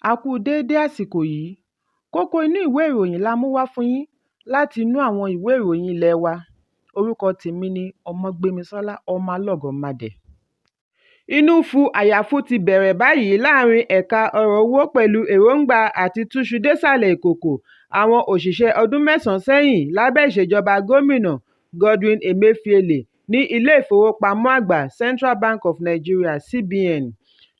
A kú déédé àsìkò yìí. Kókó inú ìwé ìròyìn la mú wá fún yín láti inú àwọn ìwé ìròyìn ilé wa. Orúkọ tèmi ni Ọmọgbémisọ́lá ọmọ Alọ́gọ̀madẹ̀. Inú fu àyàfu ti bẹ̀rẹ̀ báyìí láàrin ẹ̀ka ọ̀rọ̀ owó pẹ̀lú èròǹgbà àti túṣu désàlẹ̀ ìkòkò àwọn òṣìṣẹ́ ọdún mẹ́sàn-án sẹ́yìn lábẹ́ ìṣèjọba gómìnà Godwin Emefiele ní ilé ìfowópamọ́ àgbà Central Bank of Nigeria (CBN).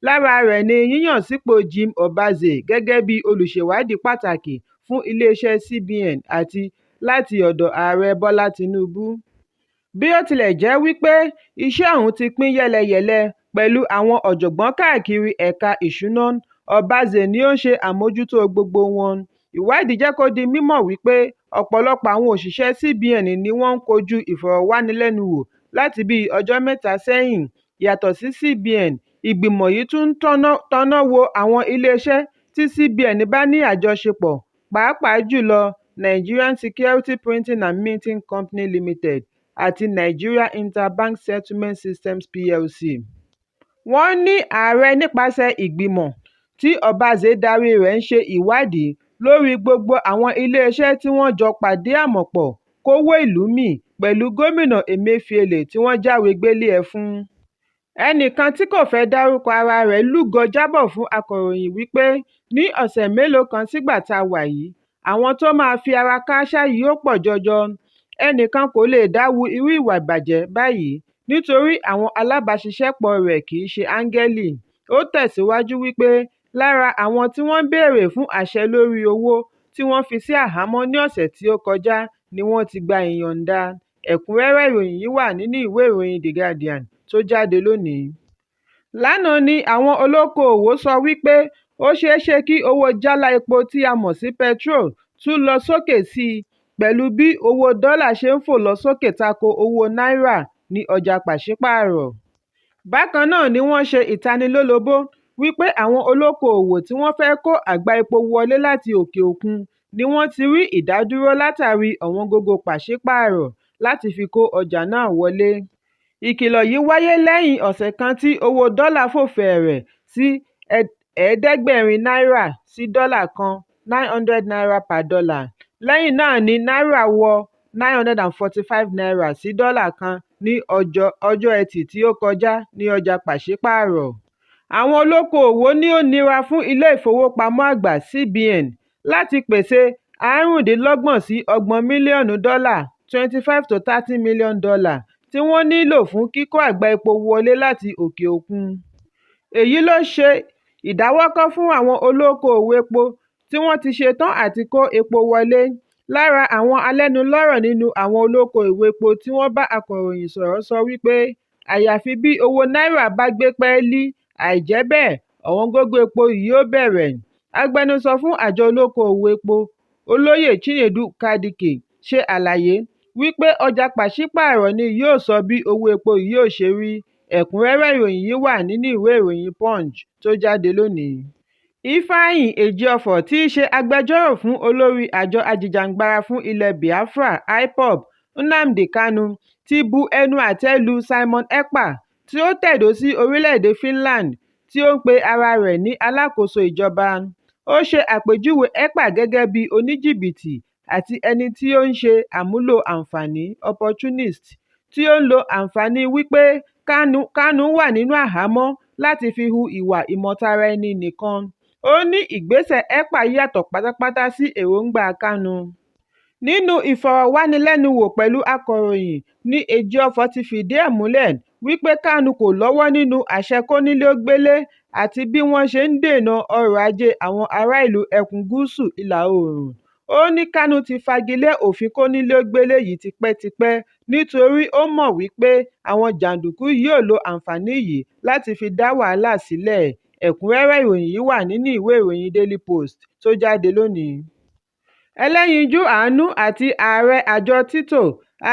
Lára rẹ̀ ni yíyàn sípò Jim Obaze gẹ́gẹ́ bí olùṣèwádìí pàtàkì fún iléeṣẹ́ CBN àti láti ọ̀dọ̀ Ààrẹ Bọ́lá Tinubu. Bí ó tilẹ̀ jẹ́ wípé iṣẹ́ ọ̀hún ti pín yẹ́lẹyẹ̀lẹ pẹ̀lú àwọn ọ̀jọ̀gbọ́n káàkiri ẹ̀ka ìṣúná, Obaze ni ó ń ṣe àmójútó gbogbo wọn. Ìwádìí jẹ́ kó di mímọ̀ wípé ọ̀pọ̀lọpọ̀ àwọn òṣìṣẹ́ CBN ni wọ́n ń kojú ìfọ̀rọ̀wánilẹ́nuwò láti bí ọjọ́ mẹ́ta sẹ́yìn. Yàtọ̀ sí CBN, ìgbìmọ̀ yìí tún tọ́ná wo àwọn iléeṣẹ́ tí CBN bá ní àjọṣepọ̀, pàápàá jùlọ Nigerian Security Printing and Minting Company Limited àti Nigeria Interbank Settlement Systems PLC. Wọ́n ní ààrẹ nípasẹ̀ ìgbìmọ̀ tí Obaze darí rẹ̀ ń ṣe ìwádìí lórí gbogbo àwọn iléeṣẹ́ tí wọ́n jọ pàdé àmọ̀pọ̀ kówó ìlú mì pẹ̀lú gómìnà Emefiele tí wọ́n jáwé gbélé ẹ̀ fún. Ẹnìkan tí kò fẹ́ dárúkọ ara rẹ̀ lúgọ jábọ̀ fún akọ̀ròyìn wípé ní ọ̀sẹ̀ mélòó kan sígbà tá a wà yìí, àwọn tó máa fi ara kááṣá yìí ó pọ̀ jọjọ. Ẹnìkan kò lè dáwu irú ìwà ìbàjẹ́ báyìí nítorí àwọn alábàáṣiṣẹ́pọ̀ rẹ̀ kì í ṣe áńgẹ́lì. Ó tẹ̀síwájú wípé lára àwọn tí wọ́n béèrè fún àṣẹ lórí owó tí wọ́n fi sí àhámọ́ ní ọ̀sẹ̀ tí ó kọjá ni wọ́n ti gba ìyọ̀ǹda. Ẹ̀kúnrẹ́rẹ́ ìròyìn yìí wà nínú ìwé ìròyìn The Guardian tó jáde lónìí. Lánàá ni àwọn olókoòwò sọ wípé ó ṣeé ṣe kí owó jálá epo tí a mọ̀ sí petrol tún lọ sókè sí i pẹ̀lú bí owó dọ́là ṣe ń fò lọ sókè tako owó náírà ní ọjà pàṣípààrọ̀. Bákan náà ni wọ́n ṣe ìtanilólobó wípé àwọn olókoòwò tí wọ́n fẹ́ kó àgbá epo wọlé láti òkè òkun ni wọ́n ti rí ìdádúró látàrí ọ̀wọ́ngógó pàṣípààrọ̀ láti fi kó ọjà náà wọlé. Ìkìlọ̀ yìí wáyé lẹ́yìn ọ̀sẹ̀ kan tí owó dọ́là fò fẹ̀rẹ̀ sí náírà sí dọ́là kan (900 naira per dollar). Lẹ́yìn náà ni náírà wọ 945 naira sí dọ́là kan ní ọjọ́ Ẹtì tí ó kọjá ní ọjà pàṣípààrọ̀. Àwọn olókoòwò ní ó nira fún ilé ìfowópamọ́ àgbà CBN láti pèsè $25 sí $30 mílíọ̀nù $25 to $30 million tí wọ́n nílò fún kíkó àgbá epo wọlé láti òkè òkun. Èyí ló ṣe ìdáwọ́kọ̀ fún àwọn olókoòwò epo tí wọ́n ti ṣetán àti kó epo wọlé. Lára àwọn alẹ́nulọ́rọ̀ nínú àwọn olókoòwò epo tí wọ́n bá akọ̀ròyìn sọ̀rọ̀ sọ wípé àyàfi bí owó náírà bá gbé pẹ́ẹ́lí, àìjẹ́ bẹ́ẹ̀ ọ̀wọ́ngógó epo yìí yóò bẹ̀rẹ̀. Agbẹnusọ fún àjọ olókoòwò epo, Olóyè Chinedu Kadike, ṣe àlàyé wípé ọjà pàṣípààrọ̀ ni yóò sọ bí owó epo yìí yóò ṣe rí. Ẹ̀kúnrẹ́rẹ́ ìròyìn yìí wà nínú ìwé ìròyìn Punch tó jáde lónìí. Ifeanyi Ejiofor tí í ṣe agbẹjọ́rò fún olórí àjọ ajìjàǹgbara fún ilẹ̀ Biafra (IPOB) Nnamdi Kanu ti bu ẹnu àtẹ́ lu Simon Ekpa tí ó tẹ̀dó sí orílẹ̀-èdè Finland tí ó ń pe ara rẹ̀ ní alákòóso ìjọba. Ó ṣe àpèjúwe Ekpa gẹ́gẹ́ bí oníjìbìtì àti ẹni tí ó ń ṣe àmúlò àǹfààní (opportunist) tí ó ń lo àǹfààní wípé Kanu wà nínú àhámọ́ láti fi hu ìwà ìmọ̀tara ẹni nìkan. Ó ní ìgbésẹ̀ Ekpa yàtọ̀ pátápátá sí èròǹgbà Kanu. Nínú ìfọ̀rọ̀wánilẹ́nuwò pẹ̀lú akọ̀ròyìn ní Ejiofor ti fìdí ẹ̀ múlẹ̀ wípé Kanu kò lọ́wọ́ nínú àṣẹ kónílé-ó-gbélé àti bí wọ́n ṣe ń dènà ọrọ̀ ajé àwọn ará ìlú ẹkùn gúúsù ìlà oòrùn. Ó ní Kanu ti fagilé òfin kónílé-ó-gbélé yìí tipẹ́tipẹ́ nítorí ó mọ̀ wípé àwọn jàǹdùkú yóò lo àǹfààní yìí láti fi dá wàhálà sílẹ̀. Ẹ̀kúnrẹ́rẹ́ ìròyìn yìí wà nínú ìwé ìròyìn Daily Post tó jáde lónìí. Ẹlẹ́yinjú àánú àti ààrẹ àjọ títò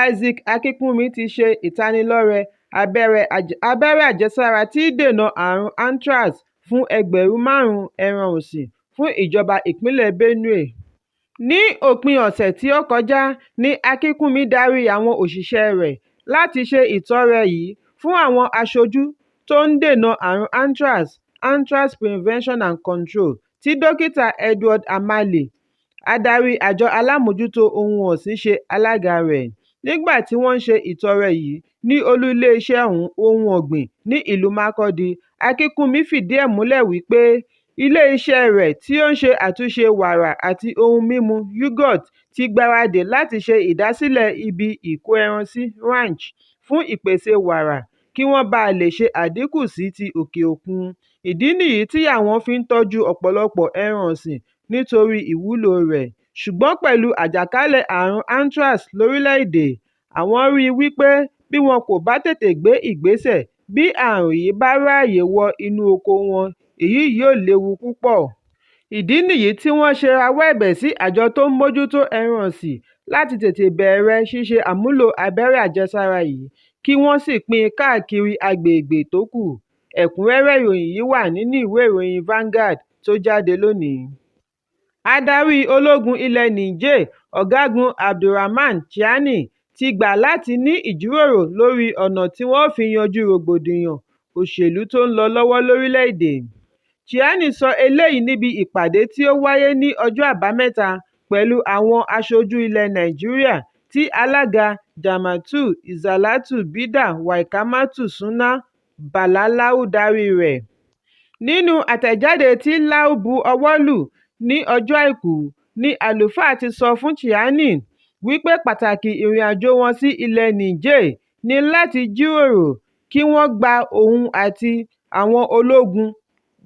Isaac Akínkúnmi ti ṣe ìtanilọ́rẹ abẹ́rẹ́ àjẹsára tí í dènà àrùn anthrax fún 5,000 ẹran ọ̀sìn fún ìjọba ìpínlẹ̀ Benue. Ní òpin ọ̀sẹ̀ tí ó kọjá ni Akínkúnmi darí àwọn òṣìṣẹ́ rẹ̀ láti ṣe ìtọrẹ yìí fún àwọn aṣojú tó ń dènà àrùn anthrax Prevention and Control tí dókítà Edward Amale, adarí àjọ alámòjútó ohun ọ̀sìn ṣe alága rẹ̀. Nígbà tí wọ́n ń ṣe ìtọrẹ yìí ní olú iléeṣẹ́ ohun ọ̀gbìn ní ìlú Makurdi, Akínkúnmi fìdí ẹ̀ múlẹ̀ wípé ilé-iṣẹ́ rẹ̀ tí ó ń ṣe àtúnṣe wàrà àti ohun mímu yogurt ti gbáradì láti ṣe ìdásílẹ̀ ibi ìkó-ẹran-sí ranch fún ìpèsè wàrà kí wọ́n bàa lè ṣe àdínkù sí ti òkè òkun. Ìdí nìyí tí àwọn fi ń tọ́jú ọ̀pọ̀lọpọ̀ ẹran ọ̀sìn nítorí ìwúlò rẹ̀. Ṣùgbọ́n pẹ̀lú àjàkálẹ̀ àrùn anthrax lórílẹ̀-èdè, àwọn rí i wípé bí wọn kò bá tètè gbé ìgbésẹ̀, bí àrùn yìí bá ráàyè wọ inú oko wọn, èyí yóò léwu púpọ̀. Ìdí nìyí tí wọ́n ṣe rawọ́ ẹ̀bẹ̀ sí àjọ tó ń mójútó ẹran ọ̀sìn láti tètè bẹ̀rẹ̀ ṣíṣe àmúlò abẹ́rẹ́ àjẹsára yìí kí wọ́n sì pín in káàkiri agbègbè tó kù. Ẹ̀kúnrẹ́rẹ́ ìròyìn yìí wà nínú ìwé ìròyìn Vanguard tó jáde lónìí. Adarí ológun ilẹ̀ Niger, Ọ̀gágun Abdulrahman Chiani, ti gbà láti ní ìjíròrò lórí ọ̀nà tí wọ́n fi yanjú rògbòdìyàn òṣèlú tó ń lọ lọ́wọ́ lórílẹ̀-èdè. Chiani sọ eléyìí níbi ìpàdé tí ó wáyé ní ọjọ́ Àbámẹ́ta pẹ̀lú àwọn aṣojú ilẹ̀ Nàìjíríà tí alága Jama'atu Izalatu Bida Waikamatu Sunna Balalau darí rẹ̀. Nínú àtẹ̀jáde tí Lau bu ọwọ́ lù ní ọjọ́ Àìkú, ni àlùfáà ti sọ fún Chiani wípé pàtàkì ìrìn-àjò wọn sí ilẹ̀ Niger ní láti jíròrò kí wọ́n gba òun àti àwọn ológun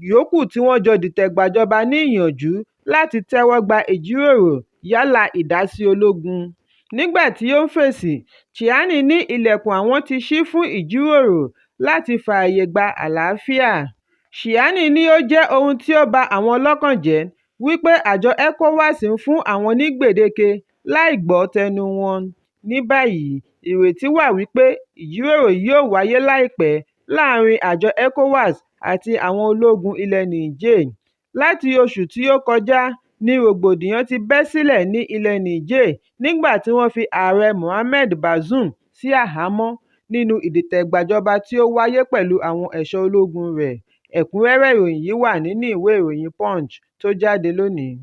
yòókù tí wọ́n jọ dìtẹ̀gbàjọba ní ìyànjú láti tẹ́wọ́ gba ìjíròrò yálà ìdásí ológun. Nígbà tí ó ń fèsì, Chiani ní ilẹ̀kùn àwọn ti ṣí fún ìjíròrò láti fààyè gba àlàáfíà. Chiani ní ó jẹ́ ohun tí ó ba àwọn lọ́kàn jẹ́ wípé àjọ ECOWAS ń fún àwọn ní gbèdéke láì gbọ́ tẹnu wọn. Ní báyìí, ìrètí wà wípé ìjíròrò yóò wáyé láìpẹ́ láàárín àjọ ECOWAS àti àwọn ológun ilẹ̀ Niger. Láti oṣù tí ó kọjá ni rògbòdìyàn ti bẹ́ sílẹ̀ ní ilẹ̀ Niger nígbà tí wọ́n fi ààrẹ Mohamed Bazoum sí àhámọ́ nínú ìdìtẹ̀gbàjọba tí ó wáyé pẹ̀lú àwọn ẹ̀ṣọ́ ológun rẹ̀. Ẹ̀kúnrẹ́rẹ́ ìròyìn yìí wà nínú ìwé ìròyìn Punch tó jáde lónìí.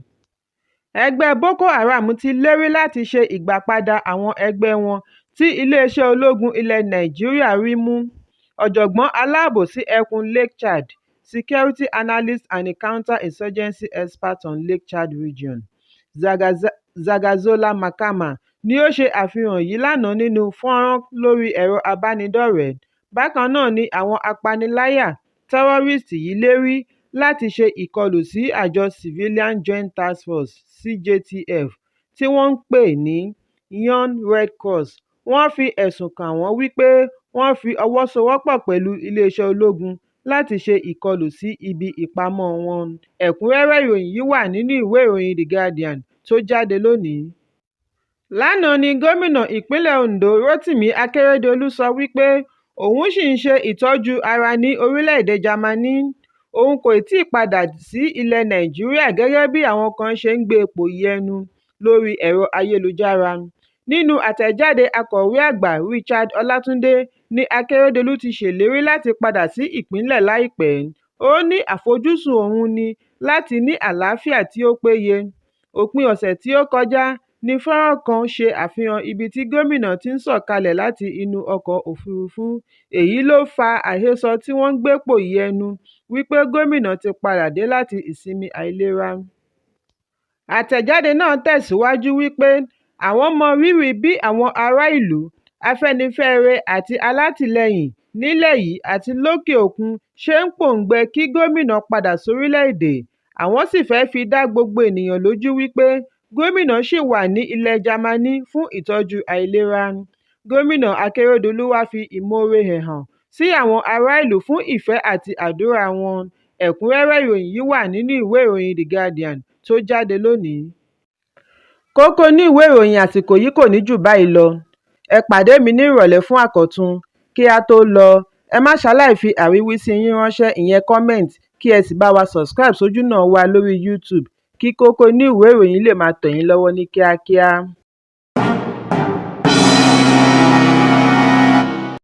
Ẹgbẹ́ Boko Haram ti lérí láti ṣe ìgbàpadà àwọn ẹgbẹ́ wọn tí iléeṣẹ́ ológun ilẹ̀ Nàìjíríà rí mú. Ọ̀jọ̀gbọ́n aláàbò sí ẹkùn Lake Chad, security analyst and counter-insurgency expert on Lake Chad region, Zagazola Makama, ni ó ṣe àfihàn yìí lánàá nínú fọ́nrán lórí ẹ̀rọ abánidọ́rẹ̀ẹ́. Bákan náà ni àwọn apaniláyà tẹ́rọ́rìstì yìí lérí láti ṣe ìkọlù sí àjọ Civilian Joint Task Force (CJTF) tí wọ́n ń pè ní Yon Red Cross. Wọ́n fi ẹ̀sùn kàn wọ́n wípé wọ́n fi ọwọ́ sowọ́pọ̀ pẹ̀lú iléeṣẹ́ ológun láti ṣe ìkọlù sí ibi ìpamọ́ wọn. Ẹ̀kúnrẹ́rẹ́ ìròyìn yìí wà nínú ìwé ìròyìn The Guardian tó jáde lónìí. Lánàá ni gómìnà ìpínlẹ̀ Ondo Rotimi Akeredolu sọ wípé òun ṣì ń ṣe ìtọ́jú ara ní orílẹ̀-èdè Jámánì. Òun kò tíì padà sí ilẹ̀ Nàìjíríà gẹ́gẹ́ bí àwọn kan ṣe ń gbé ipò yẹnu lórí ẹ̀rọ ayélujára. Nínú àtẹ̀jáde akọ̀wé àgbà Richard Ọlátúndé ni Akeredolu ti ṣèlérí láti padà sí ìpínlẹ̀ láìpẹ́. Ó ní àfojúsùn òun ni láti ní àlàáfíà tí ó péye. Òpin ọ̀sẹ̀ tí ó kọjá ni fọ́nrán kan ṣe àfihàn ibi tí gómìnà ti ń sọ̀kalẹ̀ láti inú ọkọ̀ òfurufú. Èyí ló fa àhesọ tí wọ́n ń gbépò yẹnu wípé gómìnà ti padà dé láti ìsinmi àìlera. Àtẹ̀jáde náà tẹ̀síwájú wípé àwọn mọ rírì bí àwọn ará ìlú, Afẹ́nifẹ́re àti alátìlẹyìn nílẹ̀ yìí àti lókè òkun ṣe ń pòǹgbẹ kí gómìnà padà sórílẹ̀-èdè. Àwọn sì fẹ́ fi dá gbogbo ènìyàn lójú wípé gómìnà ṣì wà ní ilẹ̀ Jámánì fún ìtọ́jú àìlera. Gómìnà Akeredolu wá fi ìmoore hàn sí àwọn ará ìlú fún ìfẹ́ àti àdúrà wọn. Ẹ̀kúnrẹ́rẹ́ ìròyìn yìí wà nínú ìwé ìròyìn The Guardian tó jáde lónìí. Kókó inú ìwé ìròyìn àsìkò yìí kò ní jù báyìí lọ. Ẹ pàdé mi ní ìrọ̀lẹ́ fún àkọ́tun. Kí a tó lọ, ẹ má ṣaláì fi àríwísí yín ránṣẹ́, ìyẹn comment, kí ẹ sì bá wa subscribe sójúnà wa lórí YouTube kí Kókó Inú Ìwé Ìròyìn lè máa tẹ̀ yín lọ́wọ́ ní kíákíá.